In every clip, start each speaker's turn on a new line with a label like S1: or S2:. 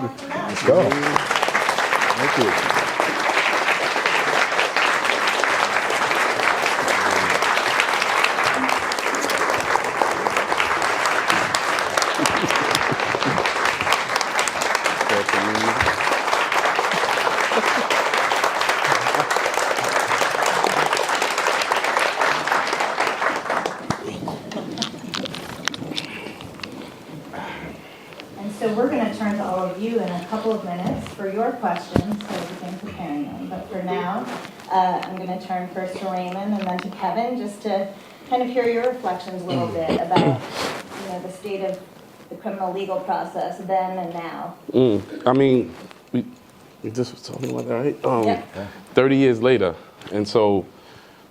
S1: on from that.
S2: Let's go. Thank you.
S1: And so we're going to turn to all of you in a couple of minutes for your questions, so we can prepare them. But for now, I'm going to turn first to Raymond and then to Kevin, just to kind of hear your reflections a little bit about, the state of the criminal legal process then and now.
S3: I mean, we just was talking about that, right?
S1: Yep.
S3: 30 years later, and so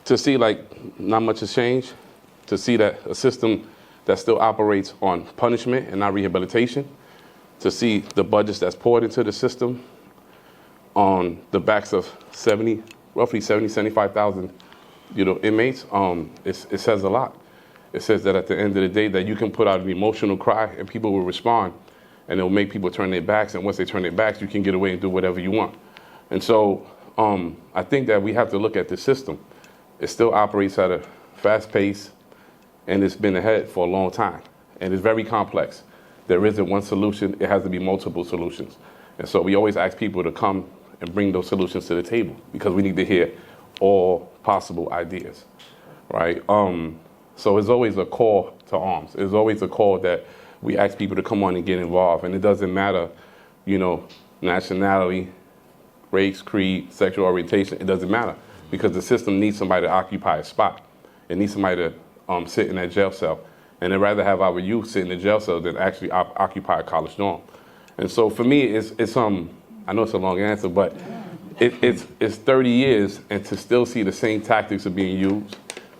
S3: to see like not much has changed, to see that a system that still operates on punishment and not rehabilitation, to see the budgets that's poured into the system on the backs of roughly 75,000, inmates, it says a lot. It says that at the end of the day that you can put out an emotional cry and people will respond, and it will make people turn their backs, and once they turn their backs, you can get away and do whatever you want. And so I think that we have to look at the system. It still operates at a fast pace, and it's been ahead for a long time, and it's very complex. There isn't one solution, it has to be multiple solutions. And so we always ask people to come and bring those solutions to the table, because we need to hear all possible ideas, right? So it's always a call to arms. It's always a call that we ask people to come on and get involved, and it doesn't matter, nationality, race, creed, sexual orientation, it doesn't matter, because the system needs somebody to occupy a spot. It needs somebody to sit in that jail cell, and they'd rather have our youth sit in the jail cell than actually occupy a college dorm. And so for me, it's I know it's a long answer, but it's 30 years, and to still see the same tactics are being used,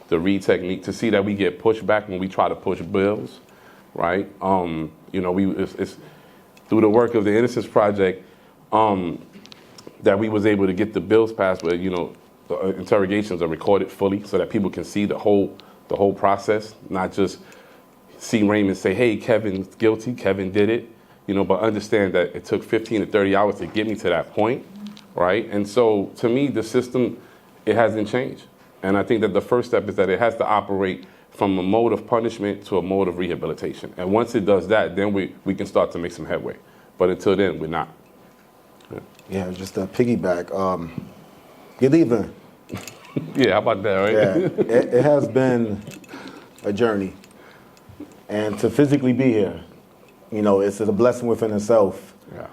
S3: the Reed technique, to see that we get pushed back when we try to push bills, right? It's through the work of the Innocence Project that we was able to get the bills passed, where the interrogations are recorded fully, so that people can see the whole process, not just see Raymond say, hey, Kevin's guilty, Kevin did it, but understand that it took 15 to 30 hours to get me to that point, right? And so to me, the system, it hasn't changed. And I think that the first step is that it has to operate from a mode of punishment to a mode of rehabilitation. And once it does that, then we can start to make some headway. But until then, we're not.
S2: Yeah, just a piggyback. Good evening.
S3: Yeah, how about that, right?
S2: Yeah, it has been a journey. And to physically be here, it's a blessing within itself.
S3: Yeah.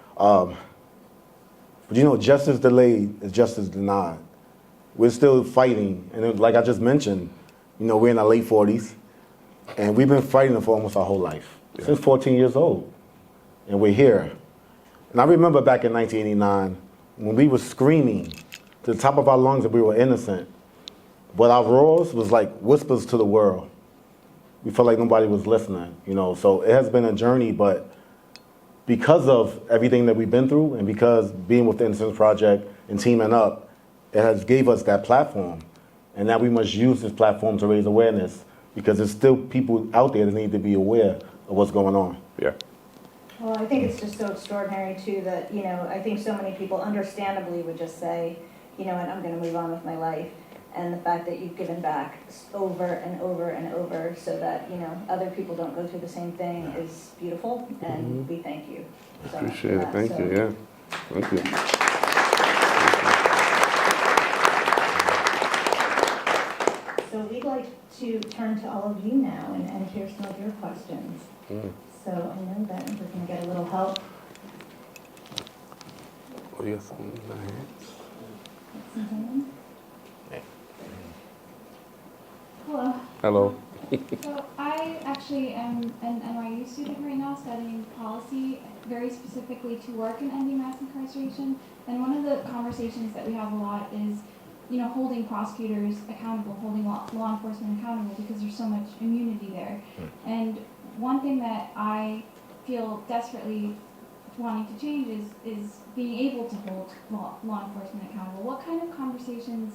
S2: But justice delayed is justice denied. We're still fighting, and like I just mentioned, we're in our late 40s, and we've been fighting for almost our whole life, since 14 years old, and we're here. And I remember back in 1989, when we were screaming to the top of our lungs that we were innocent, but our roars was like whispers to the world. We felt like nobody was listening, so it has been a journey, but because of everything that we've been through, and because being with the Innocence Project and teaming up, it has gave us that platform. And now we must use this platform to raise awareness, because there's still people out there that need to be aware of what's going on.
S3: Yeah.
S1: Well, I think it's just so extraordinary, too, that, I think so many people understandably would just say, and I'm going to move on with my life. And the fact that you've given back over and over and over so that, other people don't go through the same thing is beautiful, and we thank you. So
S3: Appreciate it. Thank you. Yeah. Thank you.
S1: So we'd like to turn to all of you now and hear some of your questions. So I know that we're going to get a little help.
S3: Oh, you got something in my hands?
S4: Hello.
S3: Hello.
S4: So I actually am an NYU student right now studying policy, very specifically to work in ending mass incarceration. And one of the conversations that we have a lot is, holding prosecutors accountable, holding law enforcement accountable, because there's so much immunity there. And one thing that I feel desperately wanting to change is being able to hold law enforcement accountable. What kind of conversations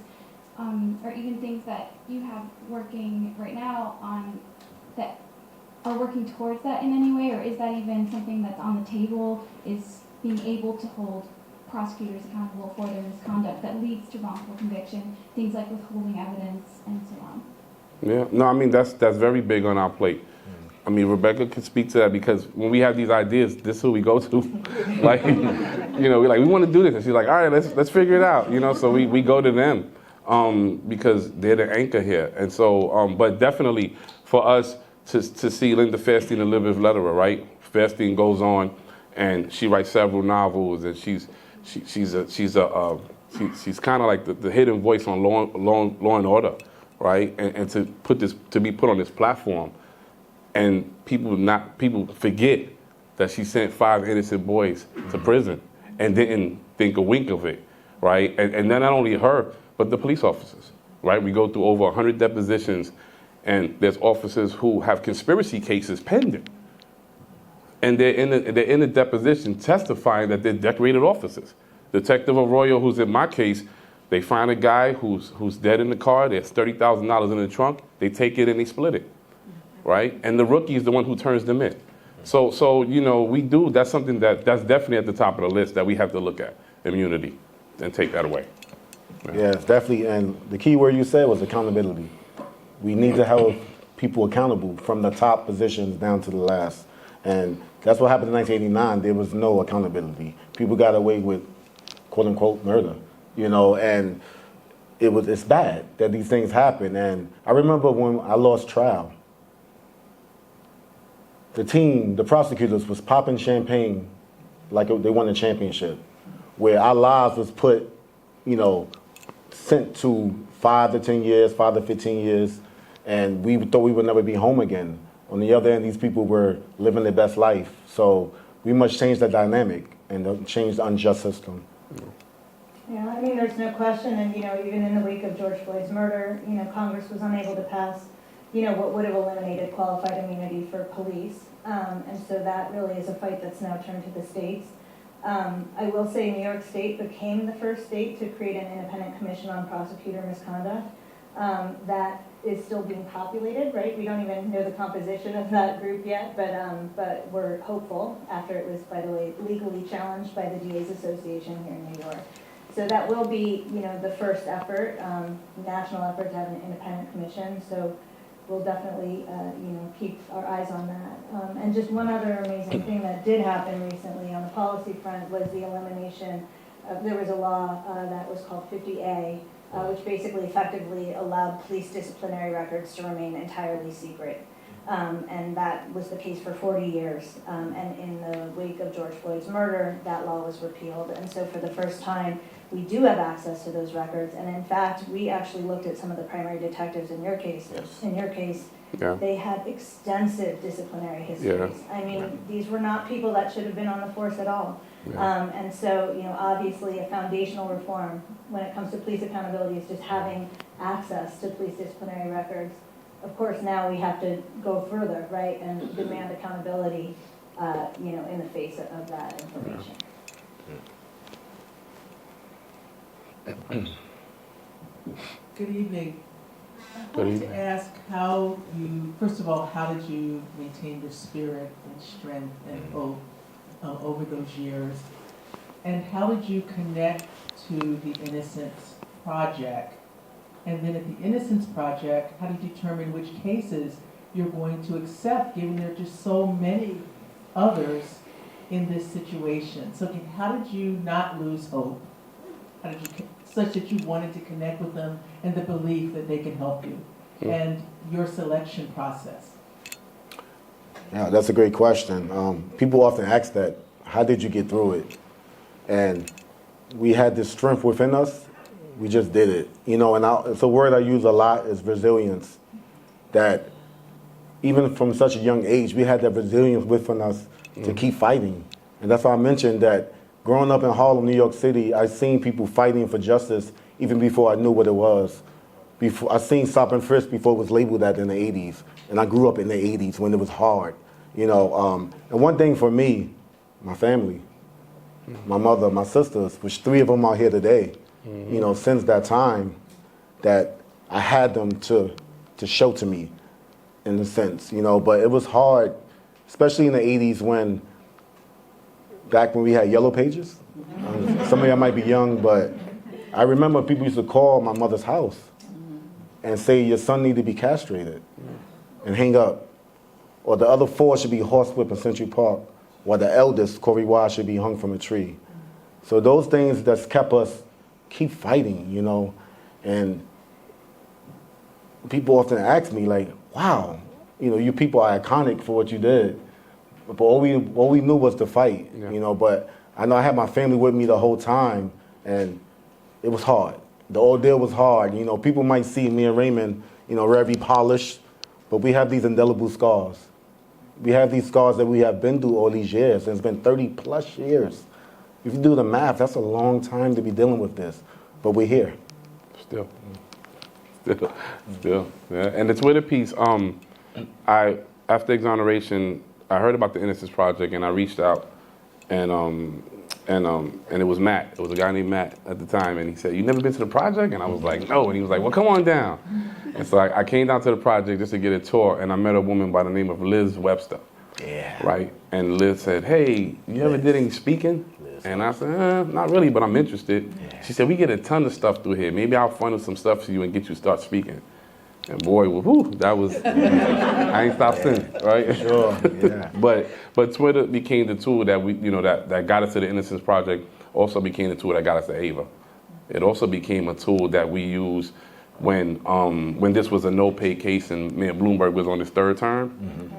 S4: or even things that you have working right now on that are working towards that in any way, or is that even something that's on the table? Is being able to hold prosecutors accountable for their misconduct that leads to wrongful conviction, things like withholding evidence and so on.
S3: Yeah, no, I mean, that's very big on our plate. I mean, Rebecca can speak to that because when we have these ideas, this is who we go to. Like, we're like, we want to do this. And she's like, all right, let's figure it out. So we go to them because they're the anchor here. And so, but definitely for us to see Linda Fairstein, the living letterer, right? Fairstein goes on and she writes several novels, and she's kind of like the hidden voice on Law and Order, right? And to be put on this platform. And people forget that she sent 5 innocent boys to prison and didn't think a wink of it, right? And not only her, but the police officers, right? We go through over 100 depositions, and there's officers who have conspiracy cases pending. And they're in the deposition testifying that they're decorated officers. Detective Arroyo, who's in my case, they find a guy who's dead in the car. There's $30,000 in the trunk. They take it and they split it. Right? And the rookie is the one who turns them in. So we do, that's something that's definitely at the top of the list that we have to look at, immunity, and take that away.
S2: Yeah, definitely. And the key word you said was accountability. We need to hold people accountable from the top positions down to the last. And that's what happened in 1989. There was no accountability. People got away with quote unquote murder, and it's bad that these things happen. And I remember when I lost trial, the prosecutors was popping champagne like they won a championship, where our lives was put, sent to 5 to 10 years, 5 to 15 years, and we thought we would never be home again. On the other end, these people were living their best life. So we must change that dynamic and change the unjust system.
S1: Yeah, I mean, there's no question, and even in the wake of George Floyd's murder, Congress was unable to pass what would have eliminated qualified immunity for police. And so that really is a fight that's now turned to the states. I will say New York State became the first state to create an independent commission on prosecutor misconduct. That is still being populated, right? We don't even know the composition of that group yet, but we're hopeful after it was, by the way, legally challenged by the DA's Association here in New York. So that will be, the first effort, national effort to have an independent commission. So we'll definitely, keep our eyes on that. And just one other amazing thing that did happen recently on the policy front was the elimination of, there was a law that was called 50A, which basically effectively allowed police disciplinary records to remain entirely secret. And that was the case for 40 years. And in the wake of George Floyd's murder, that law was repealed. And so for the first time, we do have access to those records. And in fact, we actually looked at some of the primary detectives in your case.
S3: Yes.
S1: In your case,
S3: Yeah.
S1: they had extensive disciplinary histories.
S3: Yeah.
S1: I mean, these were not people that should have been on the force at all.
S3: Yeah.
S1: And so, obviously a foundational reform when it comes to police accountability is just having access to police disciplinary records. Of course, now we have to go further, right, and demand accountability, in the face of that information.
S5: Good evening. I
S3: Good
S5: wanted
S3: evening.
S5: to ask first of all, how did you maintain your spirit and strength and hope over those years? And how did you connect to the Innocence Project? And then at the Innocence Project, how do you determine which cases you're going to accept, given there are just so many others in this situation? So how did you not lose hope? How did you, such that you wanted to connect with them and the belief that they can help you, and your selection process?
S2: Yeah, that's a great question. People often ask that, how did you get through it? And we had this strength within us. We just did it. It's a word I use a lot, is resilience. That even from such a young age, we had that resilience within us to keep fighting. And that's why I mentioned that growing up in Harlem, New York City, I seen people fighting for justice even before I knew what it was. I seen stop and frisk before it was labeled that in the 80s. And I grew up in the 80s when it was hard. And one thing for me, my family, my mother, my sisters, which 3 of them are here today, since that time, that I had them to show to me, in a sense, but it was hard, especially in the 80s when back when we had yellow pages. Some of y'all might be young, but I remember people used to call my mother's house and say, your son need to be castrated and hang up. Or the other 4 should be horsewhipped in Century Park, while the eldest, Corey Wise, should be hung from a tree. So those things that's kept us keep fighting, you know. And people often ask me, like, wow, you know, you people are iconic for what you did. But all we knew was to fight, you know. But I know I had my family with me the whole time, and it was hard. The ordeal was hard. You know, people might see me and Raymond, you know, very polished, but we have these indelible scars. We have these scars that we have been through all these years, and it's been 30 plus years. If you do the math, that's a long time to be dealing with this, but we're here.
S3: Still. Yeah. And the Twitter piece, after exoneration, I heard about the Innocence Project, and I reached out, and it was Matt. It was a guy named Matt at the time, and he said, "You never been to the project?" And I was like, "No." And he was like, "Well, come on down." And so I came down to the project just to get a tour, and I met a woman by the name of Liz Webster.
S2: Yeah.
S3: Right? And Liz said, "Hey, you ever did any speaking?" And I said, "Not really, but I'm interested." Yeah. She said, "We get a ton of stuff through here. Maybe I'll funnel some stuff to you and get you to start speaking." And boy, whew, that was, I ain't stopped since, right?
S2: Sure, yeah.
S3: But Twitter became the tool that we, you know, that got us to the Innocence Project, also became the tool that got us to Ava. It also became a tool that we used when this was a no-pay case and Mayor Bloomberg was on his 3rd term,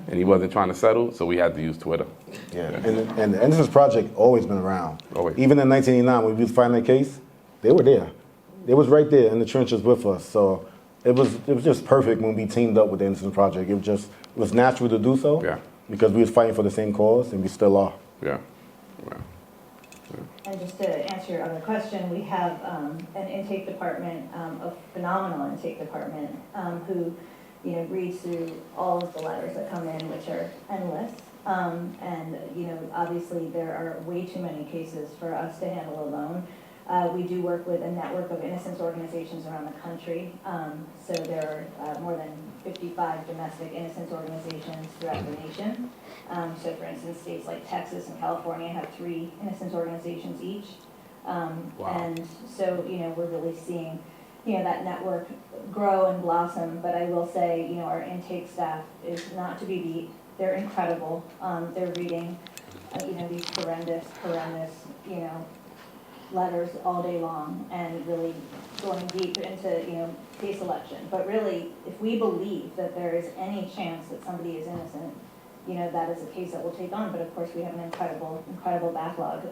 S3: and he wasn't trying to settle, so we had to use Twitter.
S2: Yeah, and the Innocence Project always been around.
S3: Always.
S2: Even in 1989, when we was fighting that case, they were there. They was right there in the trenches with us. So it was just perfect when we teamed up with the Innocence Project. It was natural to do so.
S3: Yeah.
S2: Because we was fighting for the same cause, and we still are.
S3: Yeah.
S1: And just to answer your other question, we have an intake department, a phenomenal intake department, who, you know, reads through all of the letters that come in, which are endless. And, you know, obviously there are way too many cases for us to handle alone. We do work with a network of innocence organizations around the country. So there are more than 55 domestic innocence organizations throughout the nation. So for instance, states like Texas and California have 3 innocence organizations each.
S3: Wow.
S1: And so, you know, we're really seeing, you know, that network grow and blossom. But I will say, you know, our intake staff is not to be beat. They're incredible. They're reading, you know, these horrendous, you know, letters all day long and really going deep into, you know, case selection. But really, if we believe that there is any chance that somebody is innocent, you know, that is a case that we'll take on. But of course, we have an incredible backlog.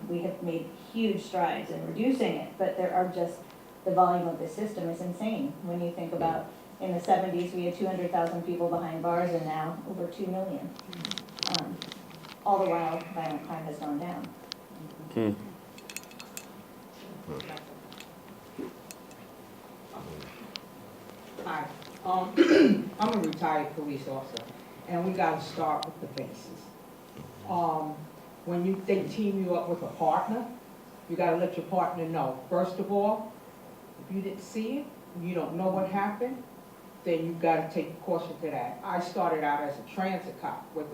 S1: We have made huge strides in reducing it, but there are just, the volume of the system is insane. When you think about, in the 70s, we had 200,000 people behind bars, and now over 2 million. All the while, violent crime has gone down.
S6: Hi, I'm a retired police officer, and we got to start with the basis. When they team you up with a partner, you got to let your partner know. First of all, if you didn't see it, you don't know what happened, then you got to take caution to that. I started out as a transit cop with